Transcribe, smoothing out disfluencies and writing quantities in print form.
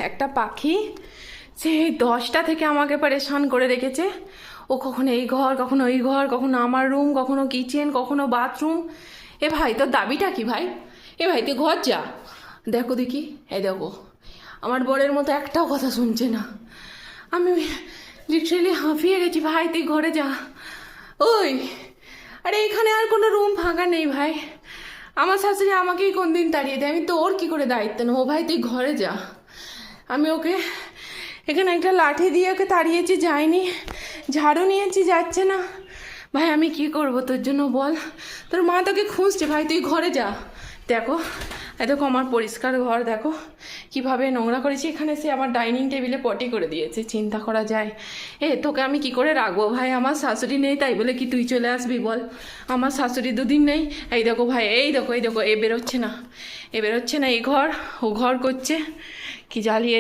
একটা পাখি সেই 10টা থেকে আমাকে পরেশান করে রেখেছে। ও কখনো এই ঘর, কখনো ওই ঘর, কখনো আমার রুম, কখনো কিচেন, কখনো বাথরুম। এ ভাই তোর দাবিটা কি ভাই? এ ভাই তুই ঘর যা। দেখো দেখি, এই দেখো আমার বরের মতো একটাও কথা শুনছে না। আমি লিটারেলি হাঁপিয়ে গেছি। ভাই তুই ঘরে যা। ওই আরে এখানে আর কোনো রুম ফাঁকা নেই ভাই। আমার শাশুড়ি আমাকেই কোন দিন তাড়িয়ে দেয়, আমি তো ওর কী করে দায়িত্ব নেবো? ভাই তুই ঘরে যা। আমি ওকে এখানে একটা লাঠি দিয়ে ওকে তাড়িয়েছি, যায়নি। ঝাড়ু নিয়েছি, যাচ্ছে না। ভাই আমি কি করব তোর জন্য বল? তোর মা তোকে খুঁজছে। ভাই তুই ঘরে যা। দেখো এই দেখো আমার পরিষ্কার ঘর, দেখো কিভাবে নোংরা করেছি। এখানে সে আমার ডাইনিং টেবিলে পটি করে দিয়েছে, চিন্তা করা যায়? তোকে আমি কি করে রাখবো ভাই? আমার শাশুড়ি নেই তাই বলে কি তুই চলে আসবি বল? আমার শাশুড়ি দুদিন নেই। এই দেখো ভাই, এই দেখো এই দেখো, এ বেরোচ্ছে না, এ বেরোচ্ছে না। এই ঘর ও ঘর করছে, কি জ্বালিয়ে